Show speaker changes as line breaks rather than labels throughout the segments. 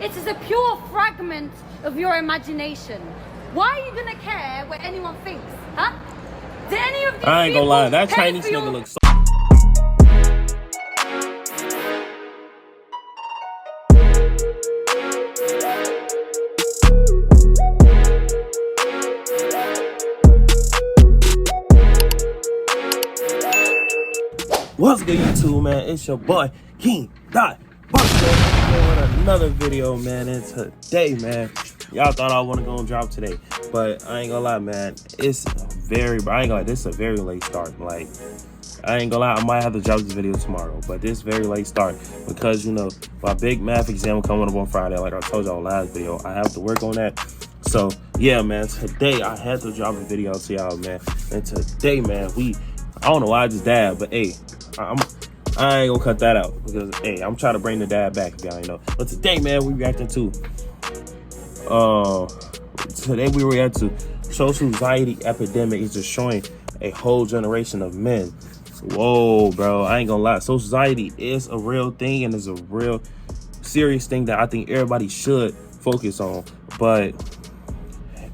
It is a pure fragment of your imagination. Why are you gonna care what anyone thinks, huh? Did any of these
I ain't gonna
people
lie, that
pay
Chinese
for your...
nigga looks so. What's good, YouTube, man? It's your boy Keem.buckzz with another video, man. And today, man, y'all thought I wasn't gonna drop today, but I ain't gonna lie, man. It's very, I ain't gonna lie, this is a very late start. Like, I ain't gonna lie, I might have to drop this video tomorrow, but this very late start because, you know, my big math exam coming up on Friday. Like I told y'all last video, I have to work on that. So yeah, man, today I had to drop a video to y'all, man. And today, man, I don't know why I just dabbed, but hey, I ain't gonna cut that out because hey, I'm trying to bring the dad back, if y'all ain't know. But today, man, we reacting to social anxiety epidemic is destroying a whole generation of men. Whoa, bro, I ain't gonna lie, social anxiety is a real thing and is a real serious thing that I think everybody should focus on. But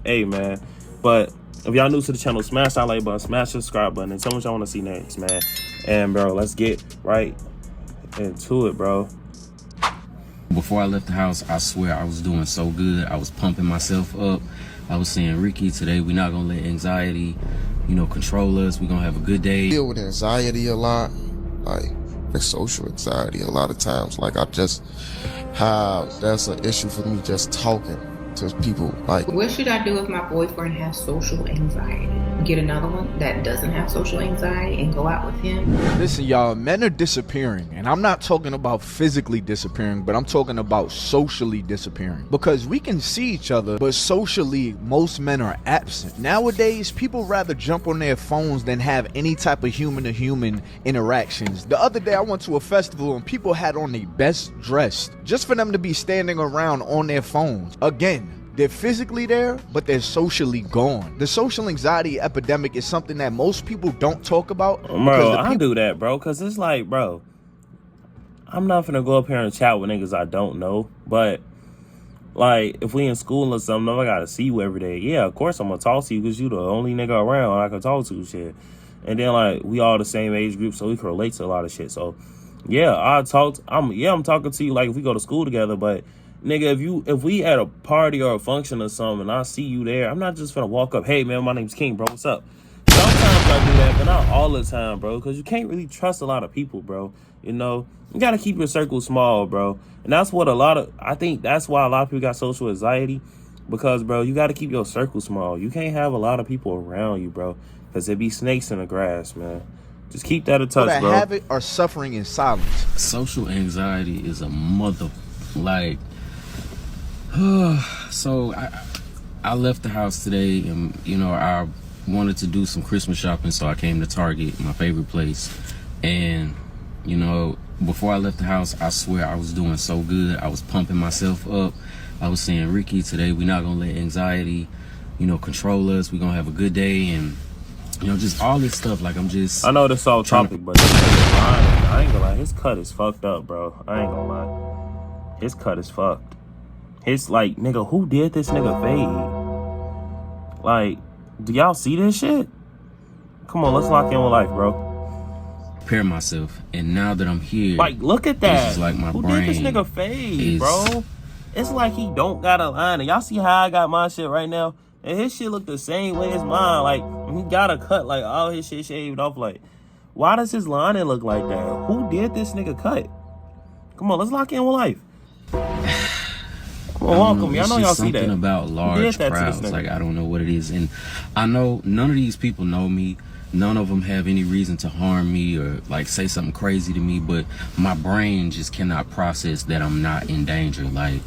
hey, man, but if y'all new to the channel, smash that like button, smash the subscribe button, and tell me what y'all want to see next, man. And bro, let's get right into it, bro.
Before I left the house, I swear I was doing so good. I was pumping myself up. I was saying, Ricky, today we're not gonna let anxiety, you know, control us. We're gonna have a good day.
I deal with anxiety a lot, like social anxiety a lot of times. Like that's an issue for me just talking to people. Like,
what should I do if my boyfriend has social anxiety? Get another one that doesn't have social anxiety and go out with him?
Listen, y'all, men are disappearing, and I'm not talking about physically disappearing, but I'm talking about socially disappearing, because we can see each other, but socially most men are absent. Nowadays, people rather jump on their phones than have any type of human-to-human interactions. The other day I went to a festival and people had on their best dressed just for them to be standing around on their phones. Again, they're physically there, but they're socially gone. The social anxiety epidemic is something that most people don't talk about.
Bro, I do that, bro, because it's like, bro, I'm not finna go up here and chat with niggas I don't know, but like, if we in school or something, I gotta see you every day. Yeah, of course I'm gonna talk to you because you the only nigga around I can talk to, shit. And then, like, we all the same age group, so we can relate to a lot of shit. So, yeah, I'm talking to you like if we go to school together, but nigga, if we at a party or a function or something and I see you there, I'm not just gonna walk up, hey man, my name's King, bro, what's up? Sometimes I do that, but not all the time, bro, because you can't really trust a lot of people, bro. You know, you gotta keep your circle small, bro. And that's what I think that's why a lot of people got social anxiety, because, bro, you gotta keep your circle small. You can't have a lot of people around you, bro, because there be snakes in the grass, man. Just keep that a touch,
that
bro.
have it are suffering in silence.
Social anxiety is a mother, like, so I left the house today, and you know, I wanted to do some Christmas shopping, so I came to Target, my favorite place. And you know, before I left the house, I swear I was doing so good. I was pumping myself up. I was saying, Ricky, today we're not gonna let anxiety, you know, control us. We're gonna have a good day, and you know, just all this stuff. Like, I
know this all topic, but I ain't gonna lie, his cut is fucked up, bro. I ain't gonna lie, his cut is fucked. It's like, nigga, who did this nigga fade? Like, do y'all see this shit? Come on, let's lock in with life, bro.
Prepare myself, and now that I'm here,
like, look at that.
It's like my
who
brain
did this nigga fade, bro? It's like he don't got a line. And y'all see how I got my shit right now? And his shit look the same way as mine. Like, he got a cut, like, all his shit shaved off. Like, why does his lining look like that? Who did this nigga cut? Come on, let's lock in with life. Well, welcome. I know y'all see that.
Something about large crowds. Like, I don't know what it is. And I know none of these people know me. None of them have any reason to harm me or like say something crazy to me. But my brain just cannot process that I'm not in danger. Like,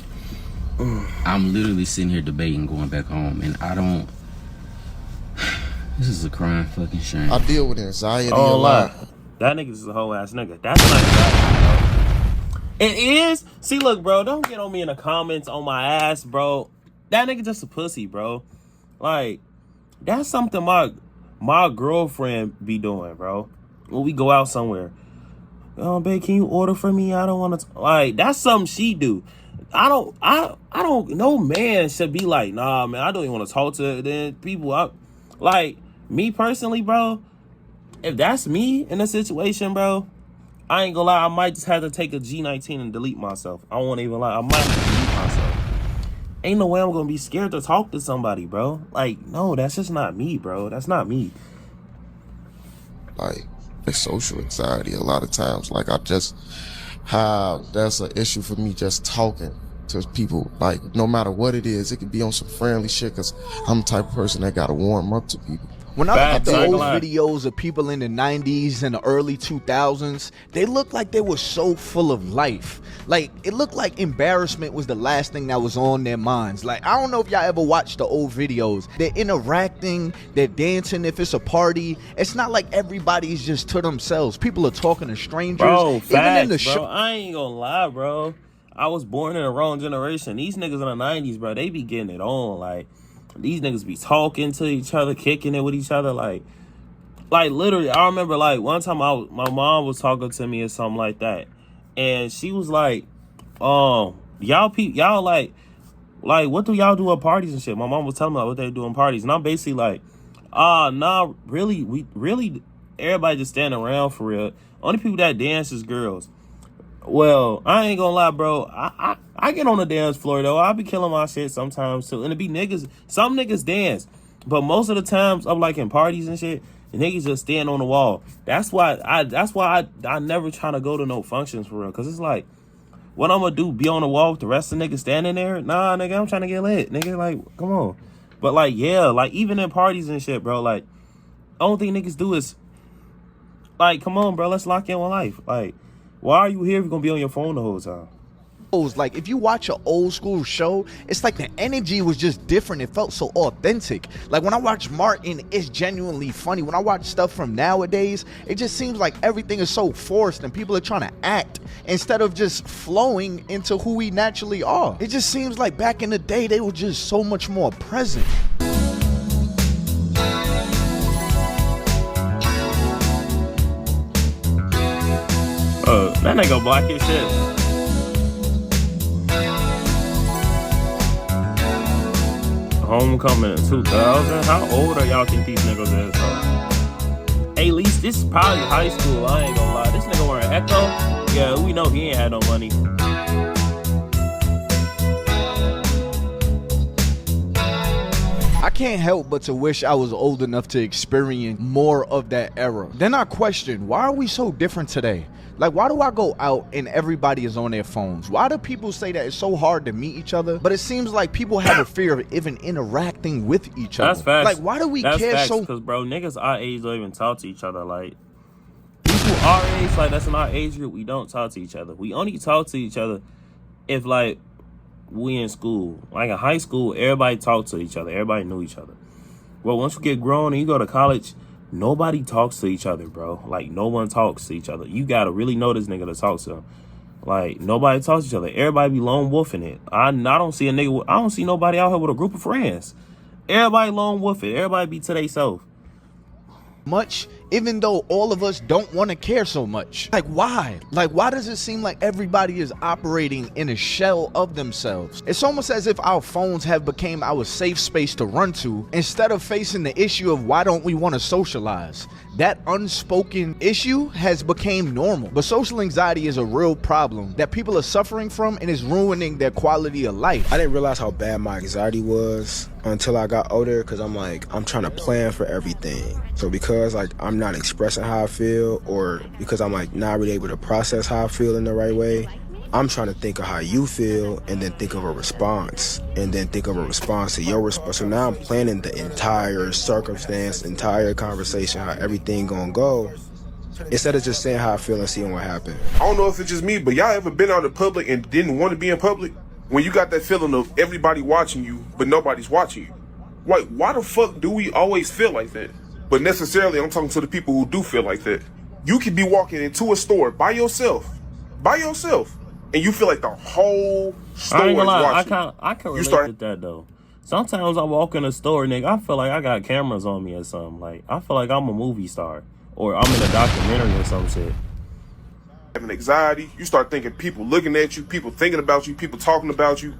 I'm literally sitting here debating going back home, and I don't. This is a crying fucking shame.
I deal with anxiety a lot.
That nigga is a whole ass nigga. That's not anxiety, bro. It is. See, look, bro, don't get on me in the comments on my ass, bro. That nigga just a pussy, bro. Like, that's something my girlfriend be doing, bro. When we go out somewhere. Oh, babe, can you order for me? I don't want to. Like, that's something she do. don't no man should be like, nah, man, I don't even want to talk to then people. Like, me personally, bro, if that's me in a situation, bro, I ain't gonna lie, I might just have to take a G19 and delete myself. I won't even lie, I might have to delete myself. Ain't no way I'm gonna be scared to talk to somebody, bro. Like, no, that's just not me, bro. That's not me.
Like, it's social anxiety a lot of times. Like, I just have, that's an issue for me just talking to people. Like, no matter what it is, it could be on some friendly shit, because I'm the type of person that gotta warm up to people.
When I look at the
Facts,
old
I
videos of people in the 90s and the early 2000s, they looked like they were so full of life. Like, it looked like embarrassment was the last thing that was on their minds. Like, I don't know if y'all ever watched the old videos. They're interacting, they're dancing if it's a party. It's not like everybody's just to themselves. People are talking to strangers.
Bro, facts,
even in the
bro. I ain't gonna lie, bro. I was born in the wrong generation. These niggas in the 90s, bro, they be getting it on. Like, these niggas be talking to each other, kicking it with each other. Like literally, I remember, like, one time my mom was talking to me or something like that. And she was like, y'all like, what do y'all do at parties and shit? My mom was telling me, like, what they do in parties. And I'm basically like, nah, really, everybody just standing around for real. Only people that dance is girls. Well, I ain't gonna lie, bro. I get on the dance floor, though. I be killing my shit sometimes, too. And it be niggas. Some niggas dance. But most of the times, I'm like in parties and shit, the niggas just stand on the wall. That's why I never try to go to no functions, for real. Because it's like, what I'm gonna do, be on the wall with the rest of the niggas standing there? Nah, nigga, I'm trying to get lit. Nigga, like, come on. But, like, yeah, like, even in parties and shit, bro, like, only thing niggas do is, like, come on, bro, let's lock in with life. Like, why are you here if you're gonna be on your phone the whole time?
Like, if you watch an old school show, it's like the energy was just different. It felt so authentic. Like, when I watch Martin, it's genuinely funny. When I watch stuff from nowadays, it just seems like everything is so forced and people are trying to act instead of just flowing into who we naturally are. It just seems like back in the day, they were just so much more present.
That nigga black as shit. Homecoming in 2000. How old are y'all think these niggas is? Hey, at least this is probably high school. I ain't gonna lie. This nigga wearing Echo. Yeah, we know he ain't had no money.
I can't help but to wish I was old enough to experience more of that era. Then I question, why are we so different today? Like, why do I go out and everybody is on their phones? Why do people say that it's so hard to meet each other? But it seems like people have a fear of even interacting with each other.
That's facts.
Like, why do we care so?
Because, bro, niggas our age don't even talk to each other. Like, people our age, like, that's in our age group, we don't talk to each other. We only talk to each other if, like, we in school. Like, in high school, everybody talked to each other. Everybody knew each other. Well, once you get grown and you go to college, nobody talks to each other, bro. Like, no one talks to each other. You gotta really know this nigga to talk to him. Like, nobody talks to each other. Everybody be lone wolfing it. I don't see a nigga. I don't see nobody out here with a group of friends. Everybody lone wolf it. Everybody be to theyself.
Much, even though all of us don't want to care so much. Like, why? Like, why does it seem like everybody is operating in a shell of themselves? It's almost as if our phones have become our safe space to run to instead of facing the issue of why don't we want to socialize. That unspoken issue has become normal. But social anxiety is a real problem that people are suffering from and is ruining their quality of life.
I didn't realize how bad my anxiety was until I got older, because I'm trying to plan for everything. So because, like, I'm not expressing how I feel, or because I'm, like, not really able to process how I feel in the right way, I'm trying to think of how you feel and then think of a response, and then think of a response to your response. So now I'm planning the entire circumstance, entire conversation, how everything gonna go, instead of just saying how I feel and seeing what happened.
I don't know if it's just me, but y'all ever been out in public and didn't want to be in public? When you got that feeling of everybody watching you, but nobody's watching you. Like, why the fuck do we always feel like that? But necessarily, I'm talking to the people who do feel like that. You could be walking into a store by yourself, and you feel like the whole store
I ain't gonna lie,
watching.
I can relate to that, though. Sometimes I walk in a store, nigga, I feel like I got cameras on me or something. Like, I feel like I'm a movie star, or I'm in a documentary or some shit.
having anxiety. You start thinking people looking at you, people thinking about you, people talking about you.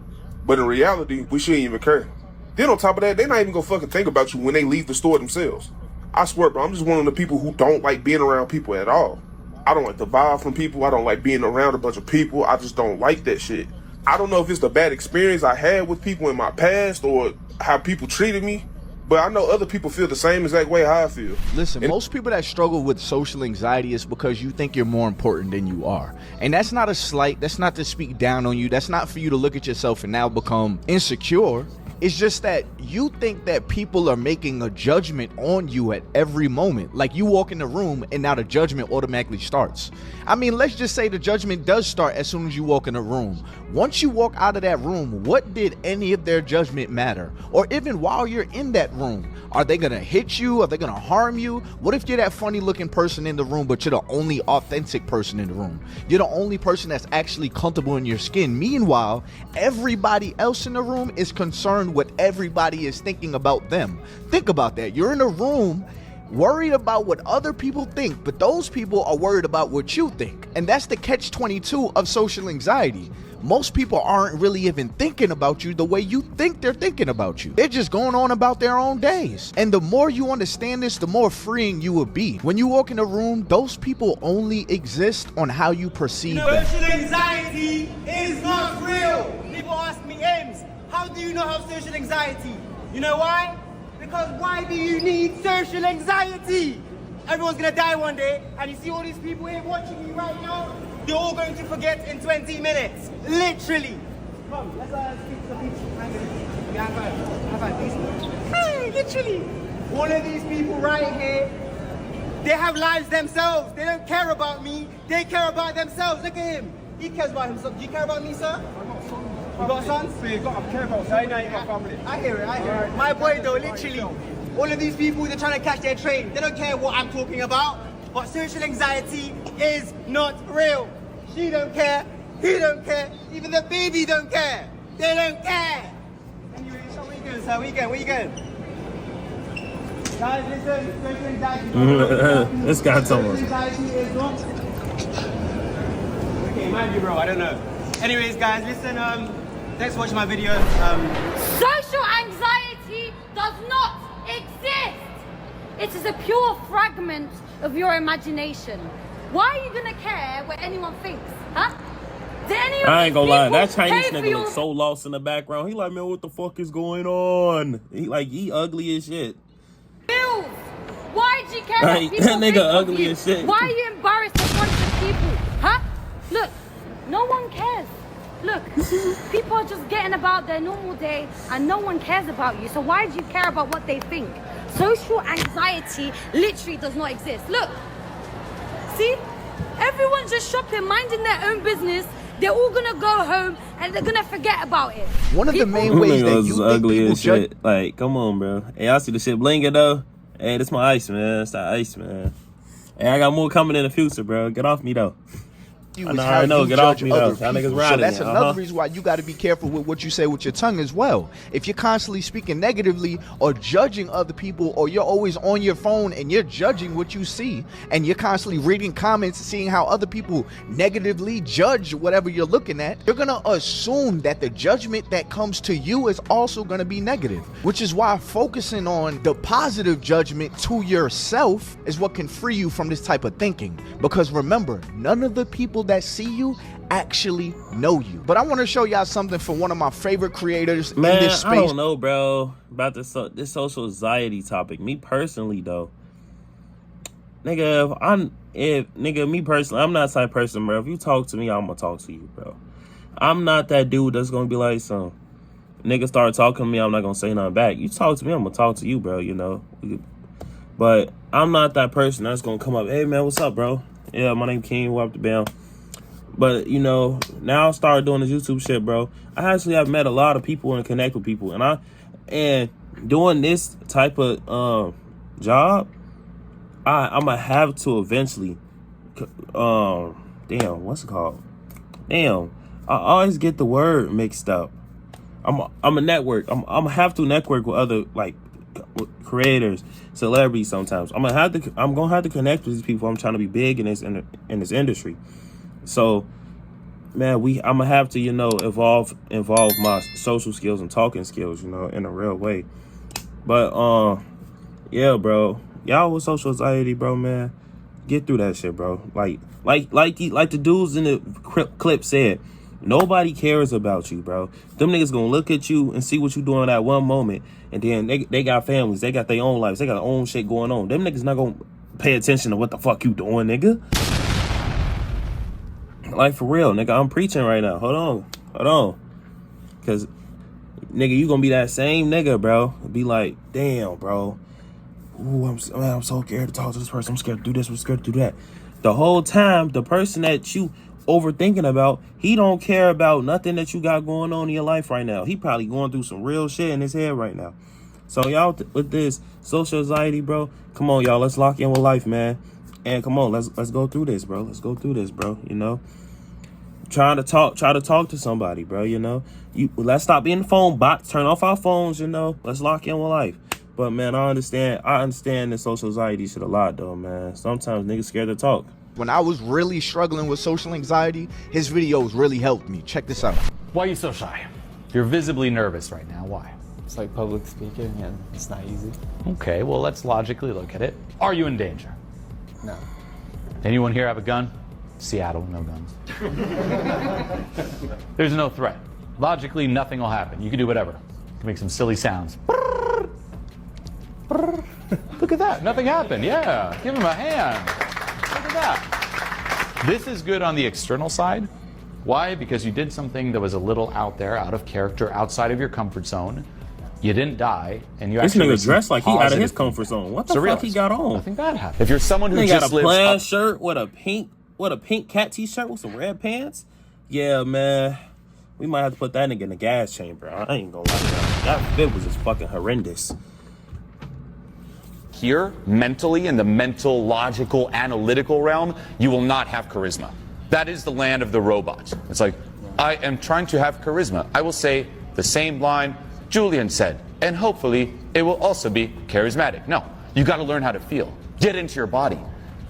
But in reality, we shouldn't even care. Then on top of that, they're not even gonna fucking think about you when they leave the store themselves. I swear, bro, I'm just one of the people who don't like being around people at all. I don't like the vibe from people. I don't like being around a bunch of people. I just don't like that shit. I don't know if it's the bad experience I had with people in my past or how people treated me, but I know other people feel the same exact way how I feel.
Listen, most people that struggle with social anxiety is because you think you're more important than you are. And that's not a slight. That's not to speak down on you. That's not for you to look at yourself and now become insecure. It's just that you think that people are making a judgment on you at every moment. Like you walk in the room and now the judgment automatically starts. I mean, let's just say the judgment does start as soon as you walk in the room. Once you walk out of that room, what did any of their judgment matter? Or even while you're in that room, are they gonna hit you? Are they gonna harm you? What if you're that funny looking person in the room, but you're the only authentic person in the room? You're the only person that's actually comfortable in your skin. Meanwhile, everybody else in the room is concerned what everybody is thinking about them. Think about that. You're in a room worried about what other people think, but those people are worried about what you think. And that's the catch-22 of social anxiety. Most people aren't really even thinking about you the way you think they're thinking about you. They're just going on about their own days. And the more you understand this, the more freeing you will be. When you walk in a room, those people only exist on how you perceive them.
Social anxiety is not real. People ask me, Ames, how do you not have social anxiety? You know why? Because why do you need social anxiety? Everyone's gonna die one day, and you see all these people here watching me right now, they're all going to forget in 20 minutes. Literally. Come, let's speak to the people. High five, please. Hey, literally. All of these people right here, they have lives themselves. They don't care about me. They care about themselves. Look at him. He cares about himself. Do you care about me, sir? You got sons? So you got to care about sons. No, you got family. I hear it. My boy though, literally, all of these people, they're trying to catch their train. They don't care what I'm talking about. But social anxiety is not real. She don't care. He don't care. Even the baby don't care. They don't care. Anyway, so where you going, sir? Where you going? Guys, listen. Social anxiety.
This guy told us.
Social anxiety is not. Okay, mind you, bro. I don't know. Anyways, guys, listen. Thanks for watching my video.
Social anxiety does not exist. It is a pure fragment of your imagination. Why are you gonna care what anyone thinks, huh?
I ain't gonna lie, that Chinese
pay for
nigga
your-
looks so lost in the background. He like, man, what the fuck is going on? He ugly as shit.
Bills. Why do you care
Like,
what people
that nigga
think of
ugly
you?
as shit.
Why are you embarrassed in front of people, huh? Look, no one cares. Look, people are just getting about their normal day and no one cares about you. So why do you care about what they think? Social anxiety literally does not exist. Look, see? Everyone's just shopping, minding their own business. They're all gonna go home and they're gonna forget about it.
One of the main
That
ways
nigga
that
was
you think
ugly
people
as
judge.
shit. Like, come on, bro. Hey, y'all see the shit blinking though? Hey, this my ice, man. It's that ice, man. Hey, I got more coming in the future, bro. Get off me though.
You
I
is
know,
how
I know.
you
Get off
judge
me
other
though. Y'all niggas
people. So
riding
that's
it,
another reason why you got to be careful with what you say with your tongue as well. If you're constantly speaking negatively or judging other people, or you're always on your phone and you're judging what you see, and you're constantly reading comments, seeing how other people negatively judge whatever you're looking at, you're gonna assume that the judgment that comes to you is also gonna be negative. Which is why focusing on the positive judgment to yourself is what can free you from this type of thinking. Because remember, none of the people that see you actually know you. But I want to show y'all something from one of my favorite creators in this space.
I don't know, bro, about this social anxiety topic. Me personally, though, me personally, I'm not the type of person, bro. If you talk to me, I'm gonna talk to you, bro. I'm not that dude that's gonna be like some nigga start talking to me. I'm not gonna say nothing back. You talk to me, I'm gonna talk to you, bro. You know, but I'm not that person that's gonna come up. Hey, man, what's up, bro? Yeah, my name Keem. What up the bell? But, you know, now I started doing this YouTube shit, bro. I actually have met a lot of people and connect with people. And doing this type of job, I'm going to have to eventually, what's it called? I always get the word mixed up. I'm a network. I'm going to have to network with other, like, creators, celebrities sometimes. I'm gonna have to connect with these people. I'm trying to be big in this industry. So, man, I'm gonna have to, evolve my social skills and talking skills, in a real way. But yeah, bro, y'all with social anxiety, bro, man, get through that shit, bro. Like the dudes in the clip said, nobody cares about you, bro. Them niggas gonna look at you and see what you doing at one moment, and then they got families, they got their own lives, they got their own shit going on. Them niggas not gonna pay attention to what the fuck you doing, nigga. Like, for real, nigga, I'm preaching right now. Hold on. Cause, nigga, you gonna be that same nigga, bro. Be like, damn, bro. Ooh, I'm so scared to talk to this person. I'm scared to do this. I'm scared to do that. The whole time, the person that you overthinking about, he don't care about nothing that you got going on in your life right now. He probably going through some real shit in his head right now. So y'all, with this social anxiety, bro, come on, y'all. Let's lock in with life, man. And come on, let's go through this, bro. Let's go through this, bro. Try to talk to somebody, bro. Let's stop being the phone bots. Turn off our phones. Let's lock in with life. But man, I understand the social anxiety shit a lot, though, man. Sometimes niggas scared to talk.
When I was really struggling with social anxiety, his videos really helped me. Check this out.
Why are you so shy? You're visibly nervous right now. Why?
It's like public speaking, and it's not easy.
Okay, well, let's logically look at it. Are you in danger?
No.
Anyone here have a gun? Seattle, no guns. There's no threat. Logically, nothing will happen. You can do whatever. You can make some silly sounds. Look at that. Nothing happened. Yeah. Give him a hand. Look at that. This is good on the external side. Why? Because you did something that was a little out there, out of character, outside of your comfort zone. You didn't die, and you actually.
This nigga dressed like he out of his comfort zone. What the fuck he got on?
Nothing bad happened. If you're someone who
just
just
got a
lives
plaid shirt with a pink cat t-shirt with some red pants. Yeah, man, we might have to put that nigga in the gas chamber. I ain't gonna lie to you. That fit was just fucking horrendous.
Here, mentally, in the mental, logical, analytical realm, you will not have charisma. That is the land of the robots. It's like, I am trying to have charisma. I will say the same line Julian said, and hopefully it will also be charismatic. No, you got to learn how to feel. Get into your body.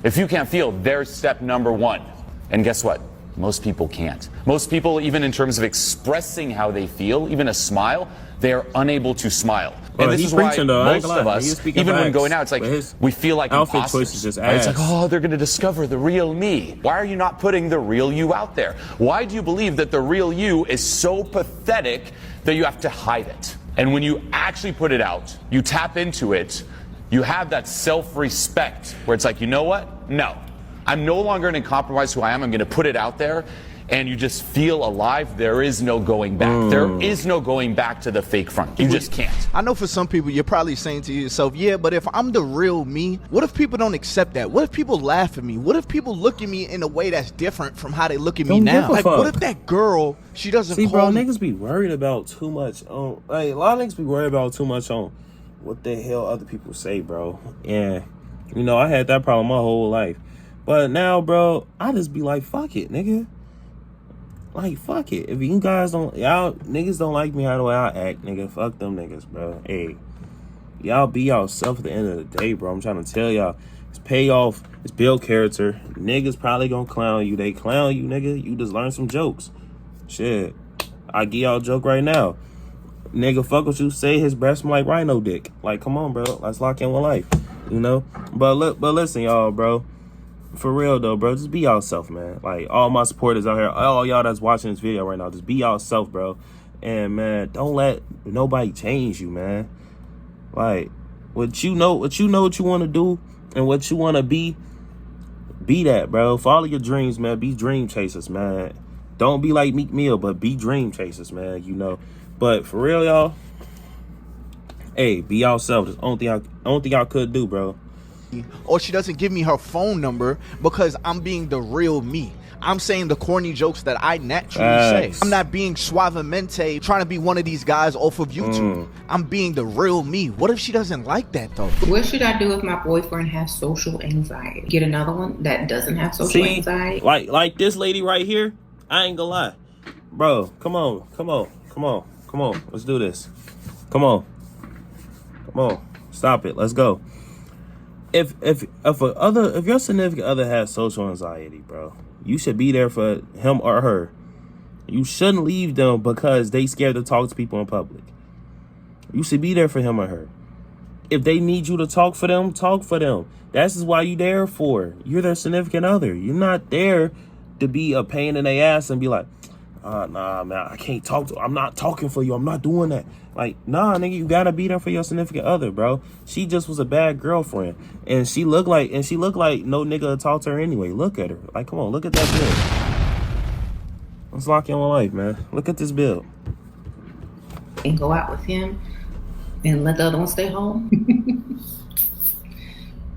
If you can't feel, there's step number one. And guess what? Most people can't. Most people, even in terms of expressing how they feel, even a smile, they are unable to smile. And this is why most of us, even when going out, it's like we feel like imposters. Right? It's like, oh, they're going to discover the real me. Why are you not putting the real you out there? Why do you believe that the real you is so pathetic that you have to hide it? And when you actually put it out, you tap into it, you have that self-respect where it's like, you know what? No, I'm no longer going to compromise who I am. I'm going to put it out there. And you just feel alive. There is no going back. There is no going back to the fake front. You just can't.
I know for some people, you're probably saying to yourself, yeah, but if I'm the real me, what if people don't accept that? What if people laugh at me? What if people look at me in a way that's different from how they look at me now? Like, what if that girl, she doesn't call me?
Niggas be worried about too much on, like, a lot of niggas be worried about too much on what the hell other people say, bro. And, I had that problem my whole life. But now, bro, I just be like, fuck it, nigga. Like, fuck it. If you guys y'all niggas don't like me how the way I act, nigga, fuck them niggas, bro. Hey, y'all be yourself at the end of the day, bro. I'm trying to tell y'all. It's payoff. It's build character. Niggas probably gonna clown you. They clown you, nigga. You just learn some jokes. Shit. I give y'all a joke right now. Nigga, fuck what you say. His breath smell like rhino dick. Like, come on, bro. Let's lock in with life. But listen, y'all, bro. For real though, bro, just be yourself, man. Like, all my supporters out here, all y'all that's watching this video right now, just be yourself, bro. And man, don't let nobody change you, man. Like, what you know what you want to do and what you want to be that, bro. Follow your dreams, man. Be dream chasers, man. Don't be like Meek Mill, but be dream chasers, man. But for real, y'all, hey, be yourself. That's the only thing I could do, bro.
Or she doesn't give me her phone number because I'm being the real me. I'm saying the corny jokes that I naturally say. I'm not being suavemente trying to be one of these guys off of YouTube. I'm being the real me. What if she doesn't like that though?
What should I do if my boyfriend has social anxiety? Get another one that doesn't have social anxiety?
Like this lady right here, I ain't gonna lie. Bro, come on. Let's do this. Come on. Stop it. Let's go. If your significant other has social anxiety, bro, You should be there for him or her. You shouldn't leave them because they scared to talk to people in public. You should be there for him or her. If they need you to talk for them, talk for them. That's why you there for. You're their significant other. You're not there to be a pain in their ass and be like, nah, man, I can't talk to. I'm not talking for you. I'm not doing that. Like, nah, nigga, you gotta be there for your significant other, bro. She just was a bad girlfriend, and she looked like no nigga would talk to her anyway. Look at her. Like, come on, look at that build. Let's lock in my life, man. Look at this build.
And go out with him and let the other one stay home.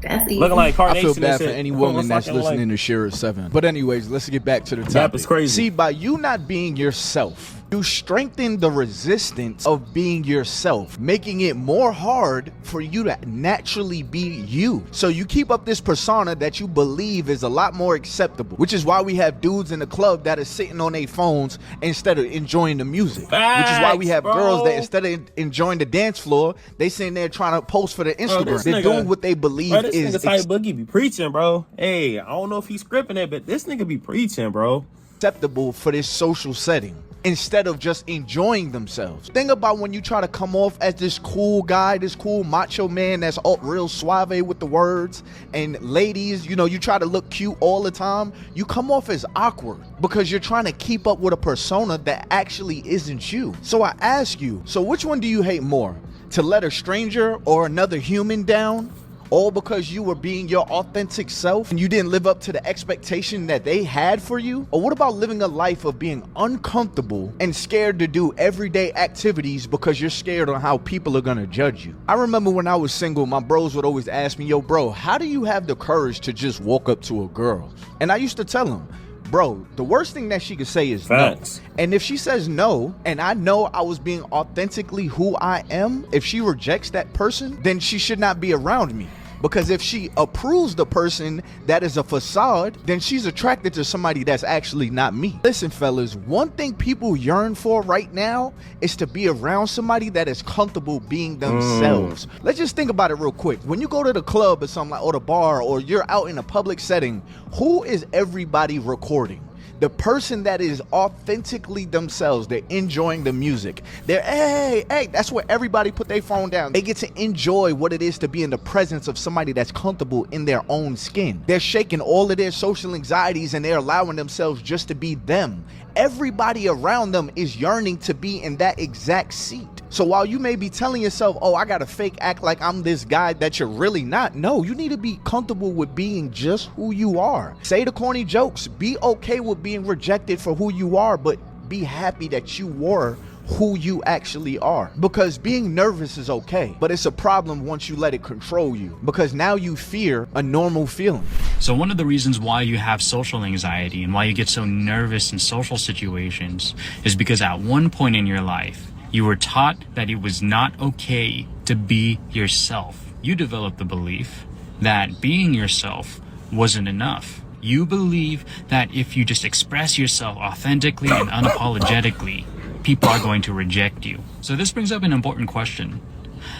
That's easy.
Looking like Carnation.
I feel bad for any woman that's listening to Shira 7. But anyways, let's get back to the topic.
Yep, it's crazy.
See, by you not being yourself, you strengthen the resistance of being yourself, making it more hard for you to naturally be you. So you keep up this persona that you believe is a lot more acceptable, which is why we have dudes in the club that are sitting on their phones instead of enjoying the music.
Facts,
which is why we have
bro.
girls that instead of enjoying the dance floor, they sitting there trying to post for the Instagram. They're doing what they believe
this
is
nigga Ty Boogie be preaching, bro. Hey, I don't know if he's scripting it, but this nigga be preaching, bro.
Acceptable for this social setting instead of just enjoying themselves. Think about when you try to come off as this cool guy, this cool macho man that's all real suave with the words, and ladies, you know, you try to look cute all the time, you come off as awkward because you're trying to keep up with a persona that actually isn't you. So I ask you, so which one do you hate more? To let a stranger or another human down? All because you were being your authentic self and you didn't live up to the expectation that they had for you? Or what about living a life of being uncomfortable and scared to do everyday activities because you're scared on how people are gonna judge you? I remember when I was single, my bros would always ask me, yo, bro, how do you have the courage to just walk up to a girl? And I used to tell them, bro, the worst thing that she could say is
Facts.
no. And if she says no, and I know I was being authentically who I am, if she rejects that person, then she should not be around me. Because if she approves the person that is a facade, then she's attracted to somebody that's actually not me. Listen, fellas, one thing people yearn for right now is to be around somebody that is comfortable being themselves. Let's just think about it real quick. When you go to the club or something like, or the bar, or you're out in a public setting, who is everybody recording? The person that is authentically themselves. They're enjoying the music. They're, hey, that's where everybody put their phone down. They get to enjoy what it is to be in the presence of somebody that's comfortable in their own skin. They're shaking all of their social anxieties and they're allowing themselves just to be them. Everybody around them is yearning to be in that exact seat. So while you may be telling yourself, oh, I gotta fake act like I'm this guy that you're really not, no, you need to be comfortable with being just who you are. Say the corny jokes, be okay with being rejected for who you are, but be happy that you were who you actually are. Because being nervous is okay, but it's a problem once you let it control you, because now you fear a normal feeling.
So one of the reasons why you have social anxiety and why you get so nervous in social situations is because at one point in your life, you were taught that it was not okay to be yourself. You developed the belief that being yourself wasn't enough. You believe that if you just express yourself authentically and unapologetically, people are going to reject you. So this brings up an important question.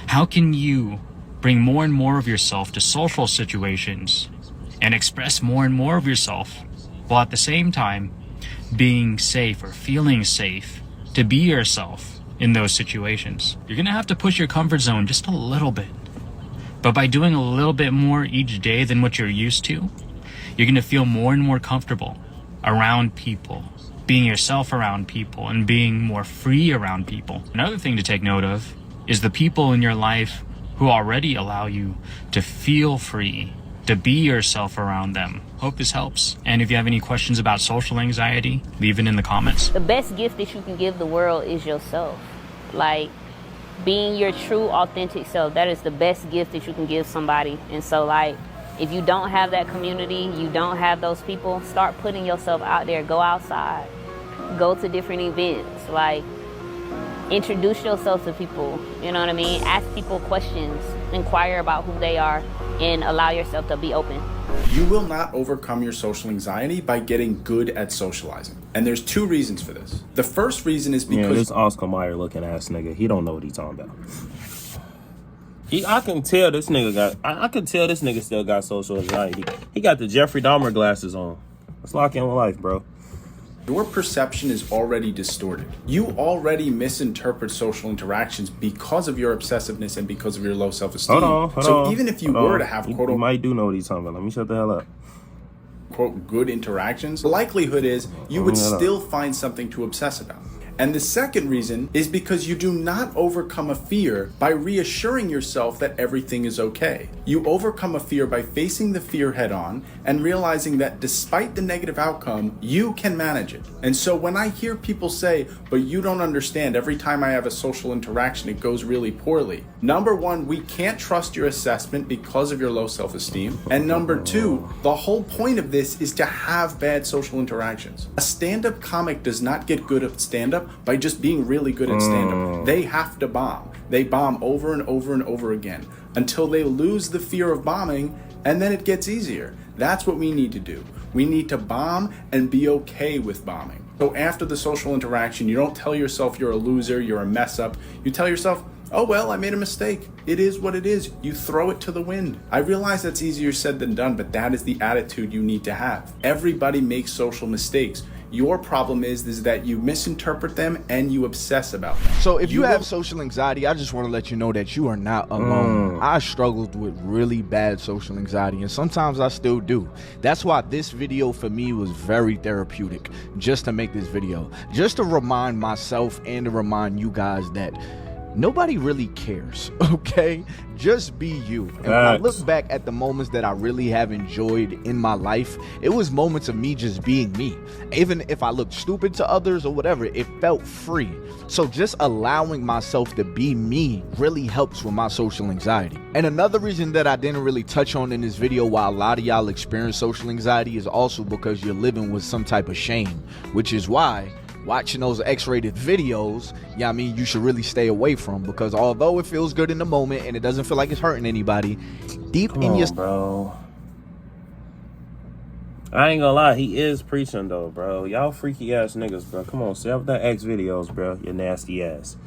How can you bring more and more of yourself to social situations and express more and more of yourself while at the same time being safe or feeling safe to be yourself in those situations? You're gonna have to push your comfort zone just a little bit. But by doing a little bit more each day than what you're used to, you're gonna feel more and more comfortable around people, being yourself around people, and being more free around people. Another thing to take note of is the people in your life who already allow you to feel free, to be yourself around them. Hope this helps. And if you have any questions about social anxiety, leave it in the comments.
The best gift that you can give the world is yourself. Like, being your true, authentic self, that is the best gift that you can give somebody. And so, like, if you don't have that community, you don't have those people, start putting yourself out there. Go outside. Go to different events. Like, introduce yourself to people. You know what I mean? Ask people questions. Inquire about who they are. And allow yourself to be open.
You will not overcome your social anxiety by getting good at socializing. And there's two reasons for this. The first reason is because...
Yeah, this Oscar Mayer looking ass nigga, he don't know what he's talking about. I can tell this nigga still got social anxiety. He got the Jeffrey Dahmer glasses on. Let's lock in with life, bro.
Your perception is already distorted. You already misinterpret social interactions because of your obsessiveness and because of your low self-esteem.
Hold on.
So even if you were to have
you might do know what he's talking about. Let me shut the hell up.
Quote, good interactions, the likelihood is you would still find something to obsess about. And the second reason is because you do not overcome a fear by reassuring yourself that everything is okay. You overcome a fear by facing the fear head on and realizing that despite the negative outcome, you can manage it. And so when I hear people say, but you don't understand, every time I have a social interaction, it goes really poorly. Number one, we can't trust your assessment because of your low self-esteem. And number two, the whole point of this is to have bad social interactions. A stand-up comic does not get good at stand-up by just being really good at stand-up. They have to bomb. They bomb over and over and over again until they lose the fear of bombing, and then it gets easier. That's what we need to do. We need to bomb and be okay with bombing. So after the social interaction, you don't tell yourself you're a loser, you're a mess up. You tell yourself, oh well, I made a mistake. It is what it is. You throw it to the wind. I realize that's easier said than done, but that is the attitude you need to have. Everybody makes social mistakes. Your problem is that you misinterpret them and you obsess about them.
So if you have social anxiety, I just want to let you know that you are not alone. I struggled with really bad social anxiety, and sometimes I still do. That's why this video for me was very therapeutic, just to make this video. Just to remind myself and to remind you guys that nobody really cares, okay? Just be you. And when I look back at the moments that I really have enjoyed in my life, it was moments of me just being me. Even if I looked stupid to others or whatever, it felt free. So just allowing myself to be me really helps with my social anxiety. And another reason that I didn't really touch on in this video why a lot of y'all experience social anxiety is also because you're living with some type of shame, which is why watching those X-rated videos, I mean, you should really stay away from, because although it feels good in the moment and it doesn't feel like it's hurting anybody, deep in your...
bro. I ain't gonna lie, he is preaching though, bro. Y'all freaky ass niggas, bro. Come on, stay off that X videos, bro. You nasty ass.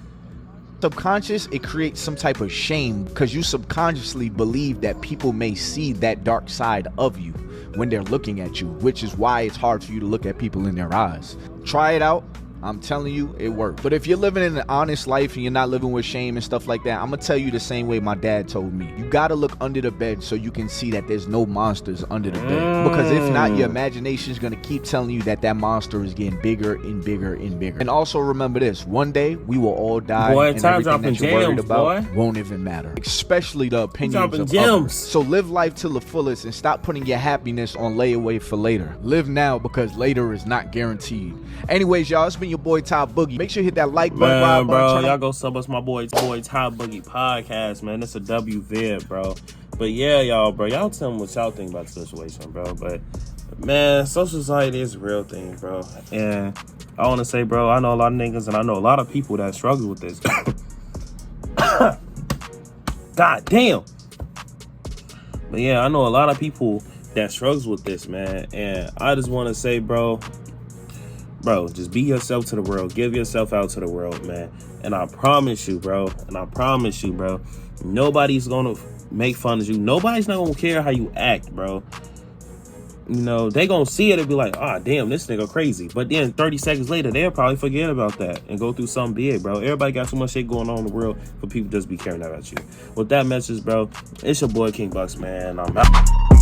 Subconscious, it creates some type of shame because you subconsciously believe that people may see that dark side of you when they're looking at you, which is why it's hard for you to look at people in their eyes. Try it out. I'm telling you, it works. But if you're living in an honest life and you're not living with shame and stuff like that, I'm gonna tell you the same way my dad told me. You gotta look under the bed so you can see that there's no monsters under the bed. Because if not, your imagination is gonna keep telling you that that monster is getting bigger and bigger and bigger. And also remember this, one day we will all die,
boy,
and everything that you're worried about won't even matter. Especially the opinions of others. So live life to the fullest and stop putting your happiness on layaway for later. Live now, because later is not guaranteed. Anyways, y'all, it's been your boy Top Boogie. Make sure you hit that like button,
bro. Y'all go sub us my boy Top Boogie podcast, man. It's a W vid, bro. But yeah, y'all, bro. Y'all tell me what y'all think about the situation, bro. But man, social anxiety is a real thing, bro. And I want to say, bro, I know a lot of niggas and I know a lot of people that struggle with this. God damn. But yeah, I know a lot of people that struggles with this, man. And I just want to say, bro, just be yourself to the world. Give yourself out to the world, man. And I promise you, bro, nobody's gonna make fun of you. Nobody's not gonna care how you act, bro. You know, they gonna see it and be like, ah, damn, this nigga crazy. But then 30 seconds later, they'll probably forget about that and go through something big, bro. Everybody got so much shit going on in the world for people just be caring about you. With that message, bro, it's your boy Keem.buckzz, man. I'm out.